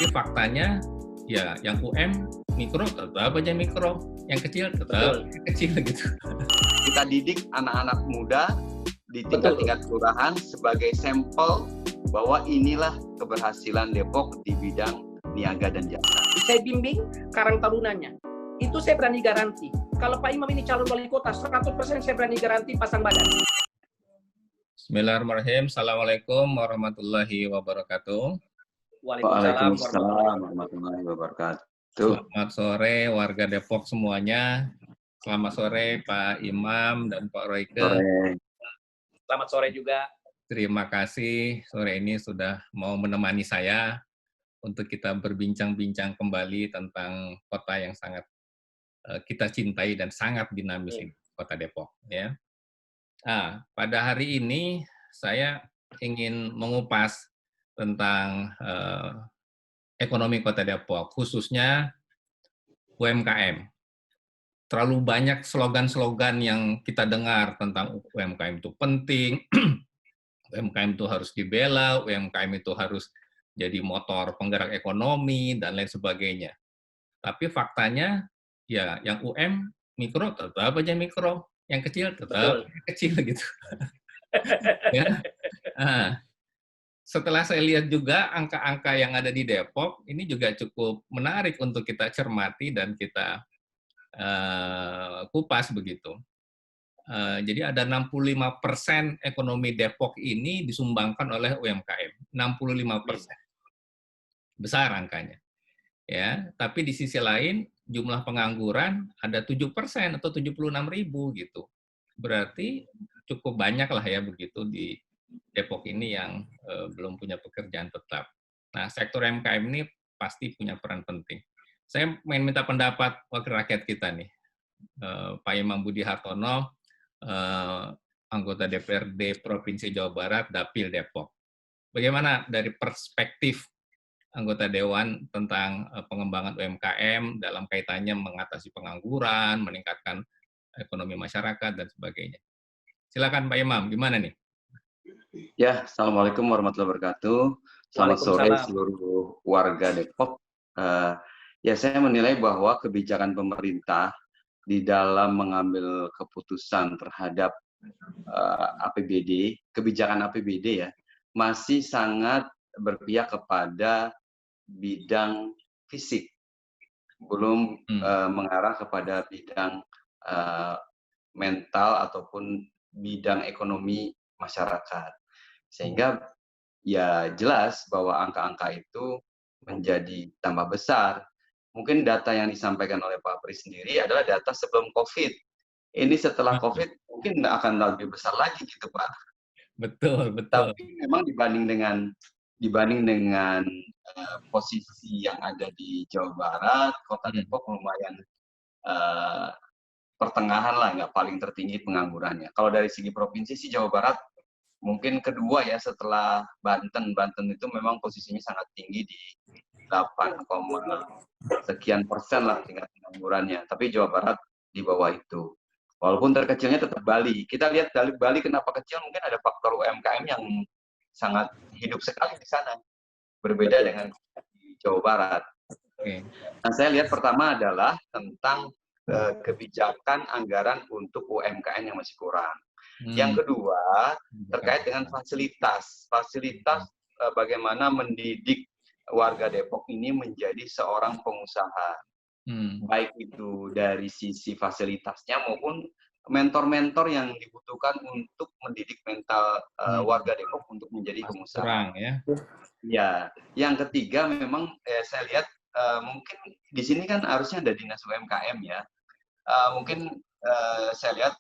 Tapi faktanya ya yang UM mikro tetap aja mikro, yang kecil tetap kecil gitu. Kita didik anak-anak muda di tingkat-tingkat kelurahan sebagai sampel bahwa inilah keberhasilan Depok di bidang niaga dan jasa. Saya bimbing Karang Tarunanya. Itu saya berani garansi. Kalau Pak Imam ini calon wali kota, 100% saya berani garansi pasang badan. Bismillahirrahmanirrahim. Assalamualaikum warahmatullahi wabarakatuh. Waalaikumsalam warahmatullahi wabarakatuh. Selamat sore warga Depok semuanya. Selamat sore Pak Imam dan Pak Royke. Selamat sore juga. Terima kasih sore ini sudah mau menemani saya untuk kita berbincang-bincang kembali tentang kota yang sangat kita cintai dan sangat dinamis ini, Kota Depok. Ya. Nah, pada hari ini saya ingin mengupas tentang ekonomi Kota Depok, khususnya UMKM. Terlalu banyak slogan-slogan yang kita dengar tentang UMKM itu penting, UMKM itu harus dibela, UMKM itu harus jadi motor penggerak ekonomi, dan lain sebagainya. Tapi faktanya, ya yang mikro tetap aja mikro, yang kecil tetap kecil gitu. Ya. Nah, setelah saya lihat juga angka-angka yang ada di Depok, ini juga cukup menarik untuk kita cermati dan kita kupas begitu. Jadi ada 65% ekonomi Depok ini disumbangkan oleh UMKM, 65%. Besar angkanya. Ya, tapi di sisi lain jumlah pengangguran ada 7% atau 76.000 gitu. Berarti cukup banyak lah ya begitu di Depok ini yang belum punya pekerjaan tetap. Nah, sektor UMKM ini pasti punya peran penting. Saya ingin minta pendapat wakil rakyat kita nih, Pak Imam Budi Hartono, anggota DPRD Provinsi Jawa Barat, Dapil Depok. Bagaimana dari perspektif anggota Dewan tentang pengembangan UMKM dalam kaitannya mengatasi pengangguran, meningkatkan ekonomi masyarakat, dan sebagainya. Silakan Pak Imam, gimana nih? Ya, Assalamualaikum warahmatullahi wabarakatuh. Selamat sore seluruh warga Depok. Ya, saya menilai bahwa kebijakan pemerintah di dalam mengambil keputusan terhadap APBD, kebijakan APBD ya, masih sangat berpihak kepada bidang fisik, belum mengarah kepada bidang mental ataupun bidang ekonomi masyarakat. Sehingga ya jelas bahwa angka-angka itu menjadi tambah besar. Mungkin data yang disampaikan oleh Pak Pri sendiri adalah data sebelum COVID. Ini setelah COVID mungkin akan lebih besar lagi gitu Pak. Betul. Tapi memang dibanding dengan posisi yang ada di Jawa Barat, Kota Depok lumayan pertengahan lah, nggak paling tertinggi penganggurannya. Kalau dari segi provinsi sih Jawa Barat mungkin kedua ya setelah Banten. Banten itu memang posisinya sangat tinggi di 8, sekian persen lah tingkat penganggurannya. Tapi Jawa Barat di bawah itu. Walaupun terkecilnya tetap Bali. Kita lihat dari Bali kenapa kecil, mungkin ada faktor UMKM yang sangat hidup sekali di sana. Berbeda dengan di Jawa Barat. Nah, saya lihat pertama adalah tentang kebijakan anggaran untuk UMKM yang masih kurang. Yang kedua, terkait dengan fasilitas. Fasilitas bagaimana mendidik warga Depok ini menjadi seorang pengusaha. Baik itu dari sisi fasilitasnya maupun mentor-mentor yang dibutuhkan untuk mendidik mental warga Depok untuk menjadi pengusaha. Kurang ya. Ya, yang ketiga memang saya lihat mungkin di sini kan harusnya ada dinas UMKM ya. Mungkin saya lihat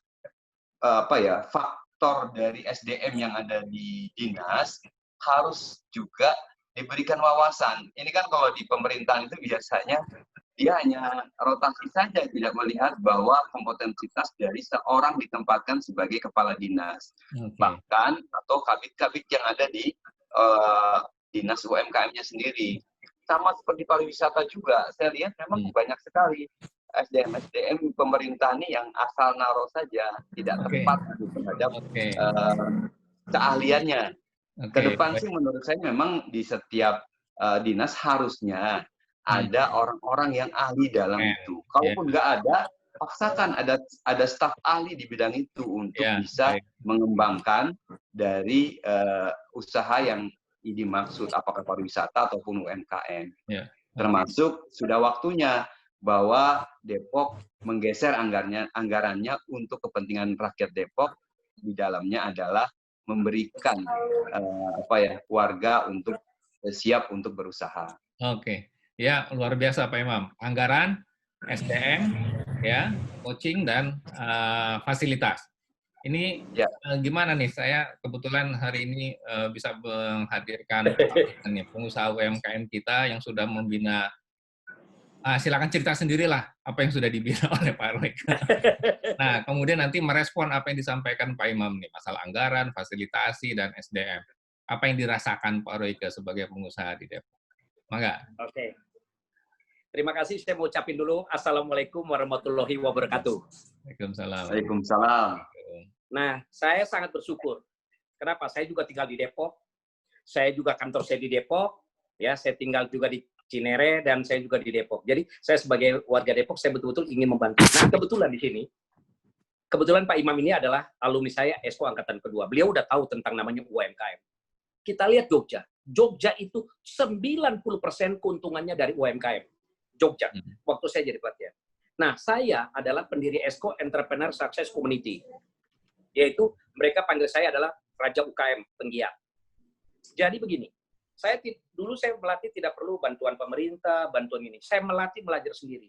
faktor dari SDM yang ada di dinas harus juga diberikan wawasan. Ini kan kalau di pemerintahan itu biasanya dia hanya rotasi saja, tidak melihat bahwa kompetensitas dari seorang ditempatkan sebagai kepala dinas. Bahkan atau kabit-kabit yang ada di dinas UMKM-nya sendiri. Sama seperti pariwisata juga, saya lihat memang banyak sekali SDM pemerintah ini yang asal naro saja, tidak tepat terhadap keahliannya. Ke depan sih menurut saya memang di setiap dinas harusnya ada orang-orang yang ahli dalam itu. Kalaupun nggak ada, paksakan ada staf ahli di bidang itu untuk bisa mengembangkan dari usaha yang dimaksud, apakah pariwisata ataupun UMKM. Termasuk sudah waktunya bahwa Depok menggeser anggarannya untuk kepentingan rakyat Depok, di dalamnya adalah memberikan warga untuk siap untuk berusaha. Oke, ya luar biasa Pak Imam. Anggaran, SDM, ya, coaching dan fasilitas. Ini gimana nih? Saya kebetulan hari ini bisa menghadirkan pengusaha UMKM kita yang sudah membina. Silakan cerita sendirilah apa yang sudah dibina oleh Pak Royke. Nah, kemudian nanti merespon apa yang disampaikan Pak Imam nih, masalah anggaran, fasilitasi, dan SDM. Apa yang dirasakan Pak Royke sebagai pengusaha di Depok? Mangga. Oke. Terima kasih, saya mau ucapin dulu. Assalamualaikum warahmatullahi wabarakatuh. Waalaikumsalam. Waalaikumsalam. Nah, saya sangat bersyukur. Kenapa? Saya juga tinggal di Depok. Saya juga kantor saya di Depok. Ya, saya tinggal juga di Cinere dan saya juga di Depok. Jadi, saya sebagai warga Depok, saya betul-betul ingin membantu. Nah, kebetulan di sini, kebetulan Pak Imam ini adalah alumni saya Esko Angkatan Kedua. Beliau udah tahu tentang namanya UMKM. Kita lihat Jogja. Jogja itu 90% keuntungannya dari UMKM. Jogja, waktu saya jadi pelatihan. Nah, saya adalah pendiri Esko Entrepreneur Success Community. Yaitu, mereka panggil saya adalah Raja UKM Penggiat. Jadi begini, dulu saya melatih tidak perlu bantuan pemerintah, bantuan ini. Saya melatih belajar sendiri.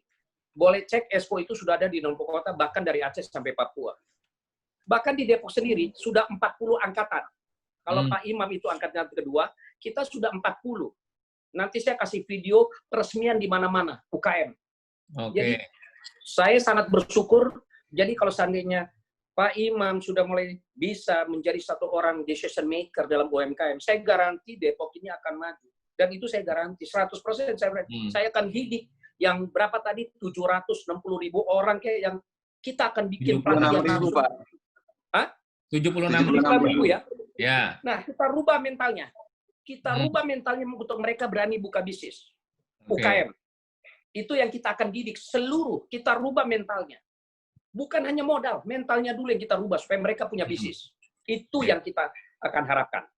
Boleh cek Esko itu sudah ada di non-Papua kota, bahkan dari Aceh sampai Papua. Bahkan di Depok sendiri, sudah 40 angkatan. Kalau Pak Imam itu angkatan kedua, kita sudah 40. Nanti saya kasih video peresmian di mana-mana, UKM. Jadi, saya sangat bersyukur. Jadi, kalau seandainya Pak Imam sudah mulai bisa menjadi satu orang decision maker dalam UMKM, saya garansi Depok ini akan maju. Dan itu saya garansi, 100% saya akan didik yang berapa tadi, 760.000 orang kayak yang kita akan bikin pelatihan langsung. Pak. Hah? 76.000 ya? Ya. Nah, kita rubah mentalnya. Kita rubah mentalnya untuk mereka berani buka bisnis. UKM. Itu yang kita akan didik seluruh, kita rubah mentalnya. Bukan hanya modal, mentalnya dulu yang kita rubah supaya mereka punya bisnis. Itu yang kita akan harapkan.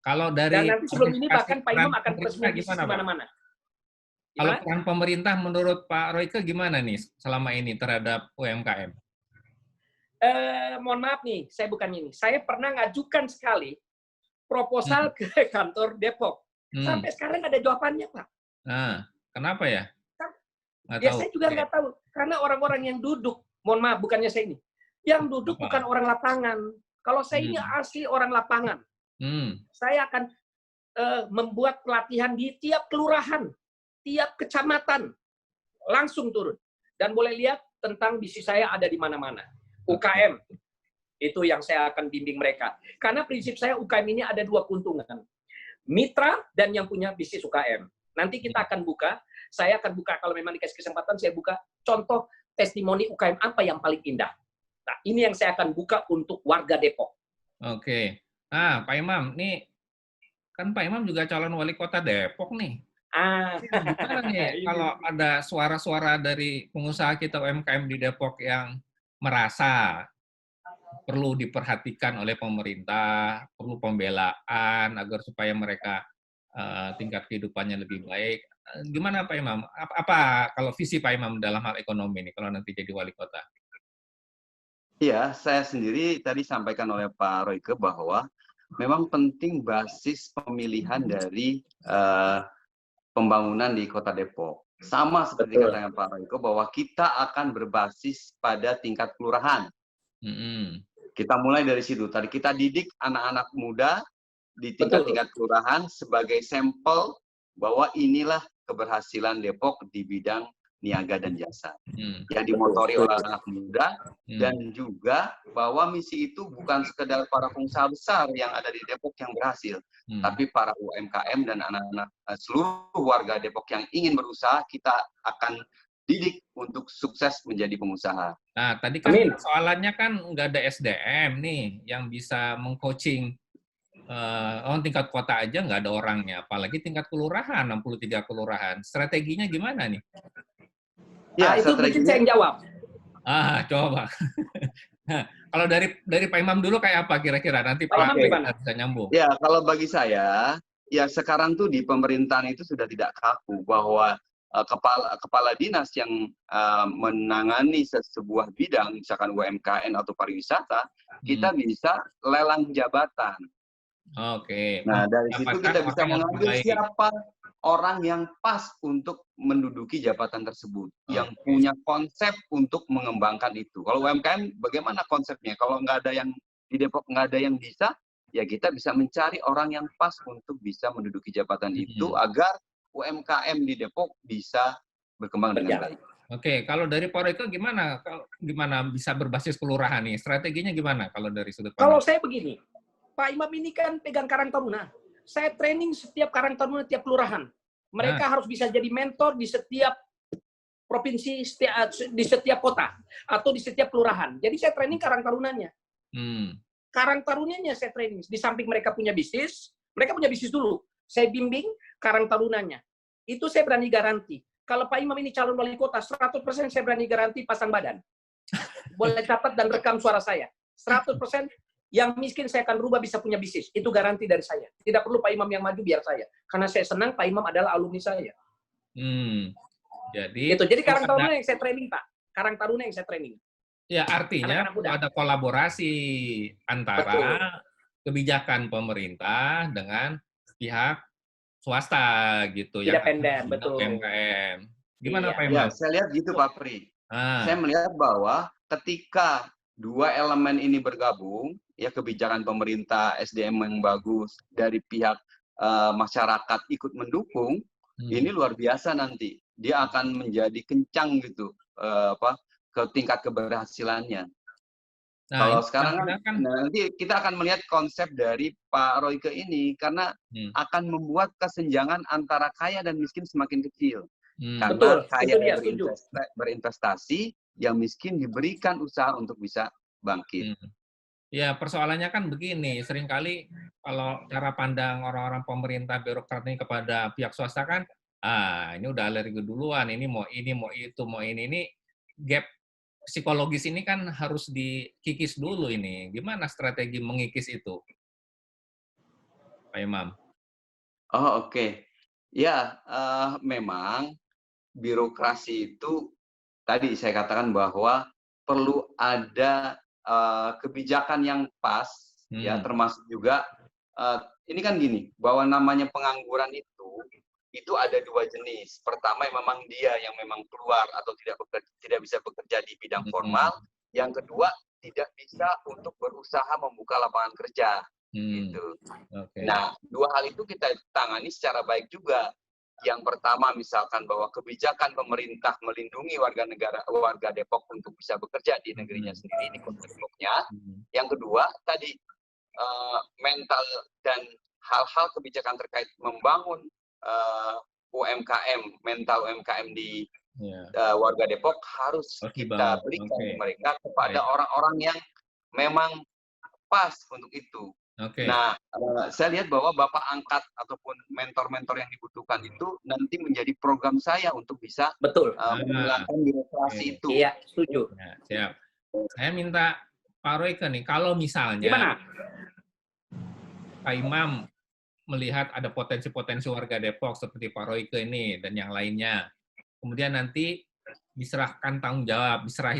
Kalau dari dan nanti sebelum ini bahkan Pak Imam akan peresmian bisnis di mana-mana. Kalau peran pemerintah menurut Pak Royke gimana nih selama ini terhadap UMKM? Mohon maaf nih, saya bukan ini. Saya pernah ngajukan sekali proposal ke kantor Depok. Sampai sekarang ada jawabannya, Pak. Nah, kenapa ya? Saya juga nggak tahu. Karena orang-orang yang duduk, mohon maaf, bukannya saya ini. Yang duduk bukan orang lapangan. Kalau saya ini asli orang lapangan. Saya akan membuat pelatihan di tiap kelurahan, tiap kecamatan. Langsung turun. Dan boleh lihat tentang bisnis saya ada di mana-mana. UKM. Itu yang saya akan bimbing mereka. Karena prinsip saya UKM ini ada dua keuntungan. Mitra dan yang punya bisnis UKM. Nanti kita akan buka, saya akan buka, kalau memang dikasih kesempatan, saya buka contoh testimoni UKM apa yang paling indah. Nah, ini yang saya akan buka untuk warga Depok. Oke. Nah, Pak Imam, nih, kan Pak Imam juga calon wali kota Depok nih. Gimana nih kalau ada suara-suara dari pengusaha kita UMKM di Depok yang merasa perlu diperhatikan oleh pemerintah, perlu pembelaan agar supaya mereka tingkat kehidupannya lebih baik. Gimana Pak Imam? Apa kalau visi Pak Imam dalam hal ekonomi ini kalau nanti jadi wali kota? Iya, saya sendiri tadi sampaikan oleh Pak Royke bahwa memang penting basis pemilihan dari pembangunan di Kota Depok. Sama seperti katakan Pak Royke bahwa kita akan berbasis pada tingkat kelurahan. Kita mulai dari situ. Tadi kita didik anak-anak muda di tingkat-tingkat kelurahan sebagai sampel bahwa inilah keberhasilan Depok di bidang niaga dan jasa. Yang dimotori oleh anak muda dan juga bahwa misi itu bukan sekedar para pengusaha besar yang ada di Depok yang berhasil, tapi para UMKM dan anak-anak seluruh warga Depok yang ingin berusaha, kita akan didik untuk sukses menjadi pengusaha. Nah, tadi kan soalannya kan nggak ada SDM nih yang bisa meng-coaching tingkat kota aja nggak ada orangnya, apalagi tingkat kelurahan, 63 kelurahan. Strateginya gimana nih? Ya, itu mungkin saya yang jawab. Coba. Kalau dari Pak Imam dulu kayak apa kira-kira? Nanti Pak Imam gimana? bisa nyambung. Ya, kalau bagi saya, ya sekarang tuh di pemerintahan itu sudah tidak kaku bahwa kepala dinas yang menangani sebuah bidang, misalkan UMKM atau pariwisata, kita bisa lelang jabatan. Oke. Nah, dari situ kita bisa mengambil siapa orang yang pas untuk menduduki jabatan tersebut, yang punya konsep untuk mengembangkan itu. Kalau UMKM, bagaimana konsepnya? Kalau nggak ada yang di Depok, nggak ada yang bisa, ya kita bisa mencari orang yang pas untuk bisa menduduki jabatan itu agar UMKM di Depok bisa berkembang dengan baik. Oke, kalau dari Pak Royke gimana? Gimana bisa berbasis kelurahan nih? Strateginya gimana kalau dari sudut pandang? Kalau saya begini, Pak Imam ini kan pegang Karang Taruna. Saya training setiap Karang Taruna, tiap kelurahan. Mereka harus bisa jadi mentor di setiap provinsi, di setiap kota, atau di setiap kelurahan. Jadi saya training Karang Tarunanya. Karang Tarunanya saya training. Di samping mereka punya bisnis dulu. Saya bimbing Karang Tarunanya. Itu saya berani garansi. Kalau Pak Imam ini calon wali kota, 100% saya berani garansi pasang badan. Boleh catat dan rekam suara saya. 100% yang miskin saya akan rubah bisa punya bisnis. Itu garansi dari saya. Tidak perlu Pak Imam yang maju biar saya. Karena saya senang Pak Imam adalah alumni saya. Jadi Karang Taruna yang saya training, Pak. Karang Taruna yang saya training. Ya, artinya ada kolaborasi antara kebijakan pemerintah dengan pihak swasta gitu. Independen, betul. UMKM. Gimana Pak Imam? Ya, saya lihat gitu Pak Pri. Saya melihat bahwa ketika dua elemen ini bergabung, ya kebijakan pemerintah, SDM yang bagus, dari pihak masyarakat ikut mendukung, ini luar biasa nanti. Dia akan menjadi kencang gitu, ke tingkat keberhasilannya. Kalau sekarang nanti kita akan melihat konsep dari Pak Royke ini, karena akan membuat kesenjangan antara kaya dan miskin semakin kecil. Karena kaya berinvestasi, yang miskin diberikan usaha untuk bisa bangkit. Ya, persoalannya kan begini, seringkali kalau cara pandang orang-orang pemerintah birokrat ini kepada pihak swasta kan, ini udah alergi duluan, ini mau itu, mau ini gap psikologis ini kan harus dikikis dulu ini. Gimana strategi mengikis itu, Pak Imam? Oke. Ya, memang birokrasi itu tadi saya katakan bahwa perlu ada kebijakan yang pas, ya termasuk juga ini kan gini, bahwa namanya pengangguran itu ada dua jenis. Pertama yang memang dia yang memang keluar atau tidak bisa bekerja di bidang formal. Yang kedua tidak bisa untuk berusaha membuka lapangan kerja. Gitu. Nah, dua hal itu kita tangani secara baik juga. Yang pertama misalkan bahwa kebijakan pemerintah melindungi warga Depok untuk bisa bekerja di negerinya sendiri, di kota Depoknya. Yang kedua tadi mental dan hal-hal kebijakan terkait membangun UMKM, mental UMKM di warga Depok harus kita berikan mereka kepada orang-orang yang memang pas untuk itu. Nah, saya lihat bahwa Bapak angkat ataupun mentor-mentor yang dibutuhkan itu nanti menjadi program saya untuk bisa menghilangkan birokrasi itu. Iya, setuju. Ya, siap. Saya minta Pak Royke nih, kalau misalnya Pak Imam melihat ada potensi-potensi warga Depok seperti Pak Royke ini dan yang lainnya, kemudian nanti diserahi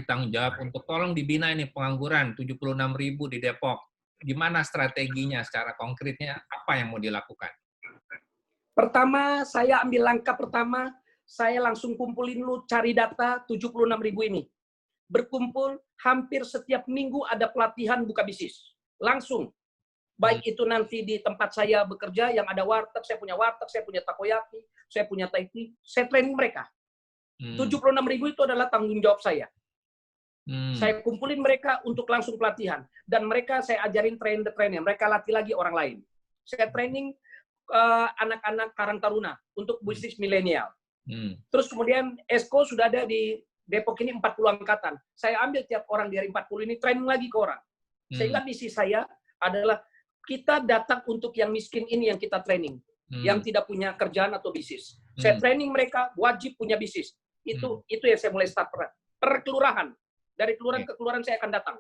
tanggung jawab untuk tolong dibina ini pengangguran 76.000 di Depok. Gimana strateginya secara konkretnya, apa yang mau dilakukan? Pertama, saya ambil langkah pertama, saya langsung kumpulin lu cari data 76.000 ini. Berkumpul hampir setiap minggu ada pelatihan buka bisnis. Langsung. Baik itu nanti di tempat saya bekerja yang ada warteg, saya punya takoyaki, saya punya taiti, saya training mereka. 76.000 itu adalah tanggung jawab saya. Saya kumpulin mereka untuk langsung pelatihan. Dan mereka saya ajarin trainer. Mereka latih lagi orang lain. Saya training anak-anak Karang Taruna untuk bisnis milenial. Terus kemudian ESCO sudah ada di Depok ini 40 angkatan. Saya ambil tiap orang dari 40 ini training lagi ke orang. Sehingga misi saya adalah kita datang untuk yang miskin ini yang kita training, yang tidak punya kerjaan atau bisnis. Saya training mereka wajib punya bisnis. Itu yang saya mulai start per kelurahan. Dari kelurahan ke kelurahan saya akan datang.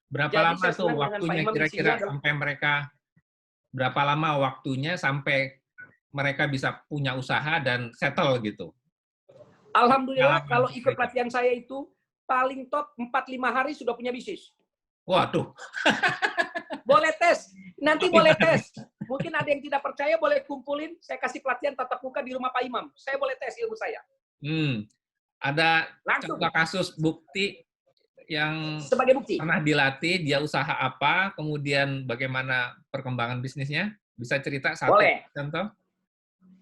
Berapa Jadi lama tuh waktunya kira-kira sampai mereka, berapa lama waktunya sampai mereka bisa punya usaha dan settle gitu? Alhamdulillah kalau ikut pelatihan saya itu paling top 4-5 hari sudah punya bisnis. Waduh. Boleh tes, nanti boleh tes. Mungkin ada yang tidak percaya, boleh kumpulin. Saya kasih pelatihan tatap muka di rumah Pak Imam. Saya boleh tes ilmu saya. Ada contoh kasus bukti yang sebagai bukti pernah dilatih, dia usaha apa, kemudian bagaimana perkembangan bisnisnya? Bisa cerita satu contoh?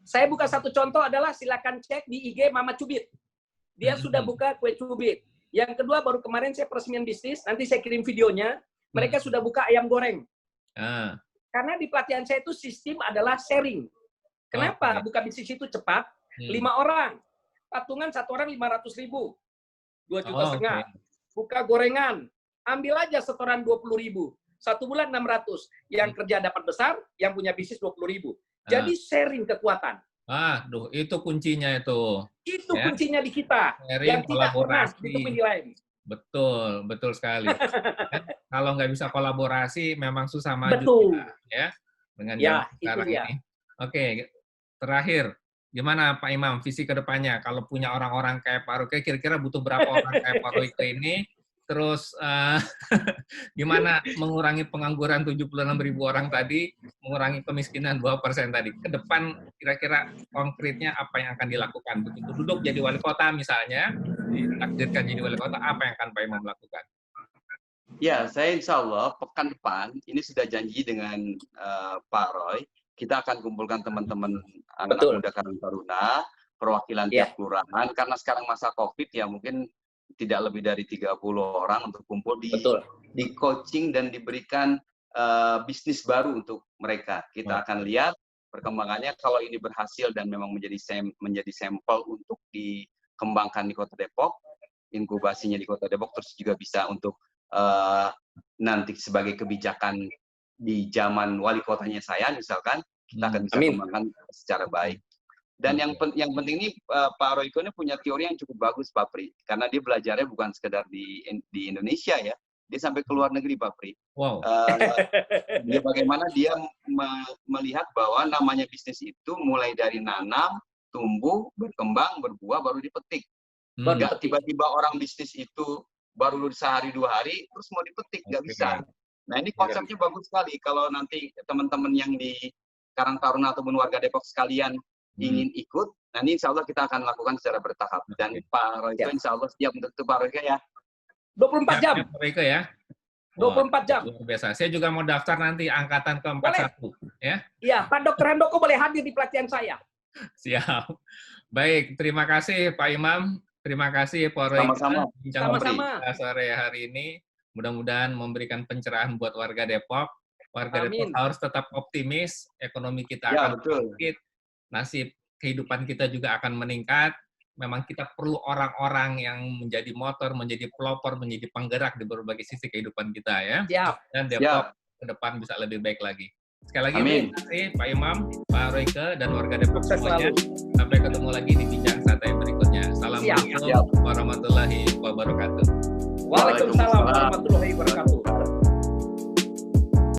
Saya buka satu contoh adalah silakan cek di IG Mama Cubit. Dia sudah buka kue cubit. Yang kedua baru kemarin saya peresmian bisnis, nanti saya kirim videonya. Mereka sudah buka ayam goreng. Karena di pelatihan saya itu sistem adalah sharing. Kenapa buka bisnis itu cepat? 5 orang. Patungan 1 orang 500.000. 2,5 juta. Buka gorengan. Ambil aja setoran 20.000. 1 bulan 600. Yang kerja dapat besar, yang punya bisnis 20.000. Jadi sharing kekuatan. Itu kuncinya itu. Itu kuncinya di kita. Sharing, yang tidak pernah kolaborasi. ditemui di lain. Betul sekali. Kalau nggak bisa kolaborasi, memang susah maju kita, ya, dengan zaman sekarang ini. Oke, terakhir, gimana Pak Imam visi kedepannya? Kalau punya orang-orang kayak Pak Royke, kira-kira butuh berapa orang kayak Pak Royke ini? Terus gimana mengurangi pengangguran 76.000 orang tadi, mengurangi kemiskinan 2% tadi. Ke depan kira-kira konkretnya apa yang akan dilakukan? Begitu duduk jadi wali kota misalnya, ditakdirkan jadi wali kota, apa yang akan Pak Imam lakukan? Ya, saya insya Allah pekan depan, ini sudah janji dengan Pak Roy, kita akan kumpulkan teman-teman anak muda Karang Taruna, perwakilan tiap kelurahan, karena sekarang masa COVID ya mungkin tidak lebih dari 30 orang untuk kumpul di coaching dan diberikan bisnis baru untuk mereka. Kita akan lihat perkembangannya, kalau ini berhasil dan memang menjadi sampel untuk dikembangkan di Kota Depok, inkubasinya di Kota Depok, terus juga bisa untuk nanti sebagai kebijakan di zaman wali kotanya saya misalkan, kita akan bisa kembangkan secara baik. Dan yang penting ini Pak Royke ini punya teori yang cukup bagus, Pak Pri, karena dia belajarnya bukan sekedar di Indonesia ya, dia sampai ke luar negeri, Pak Pri. Wow. Dia bagaimana dia melihat bahwa namanya bisnis itu mulai dari nanam, tumbuh, berkembang, berbuah, baru dipetik. Nggak tiba-tiba orang bisnis itu baru sehari 2 hari terus mau dipetik, nggak bisa. Nah ini konsepnya bagus sekali. Kalau nanti teman-teman yang di Karang Taruna ataupun warga Depok sekalian ingin ikut, nah ini insya Allah kita akan lakukan secara bertahap. Dan Pak Royke insya Allah siap untuk itu, Pak Royke ya. 24 jam. Pak Royke ya. 24 jam. Luar biasa. Saya juga mau daftar nanti angkatan ke-41. Ya. Iya, Pak Dr. Handoko boleh hadir di pelatihan saya. Siap. Baik, terima kasih Pak Imam. Terima kasih Pak Royke. Sama-sama. Sore hari ini. Mudah-mudahan memberikan pencerahan buat warga Depok. Warga Depok harus tetap optimis. Ekonomi kita akan bangkit. Nasib kehidupan kita juga akan meningkat. Memang kita perlu orang-orang yang menjadi motor, menjadi pelopor, menjadi penggerak di berbagai sisi kehidupan kita ya. Dan Depok ke depan bisa lebih baik lagi. Sekali lagi terima kasih Pak Imam, Pak Royke, dan warga Depok semuanya. Sampai ketemu lagi di bincang santai berikutnya. Assalamualaikum warahmatullahi wabarakatuh. Waalaikumsalam warahmatullahi wabarakatuh.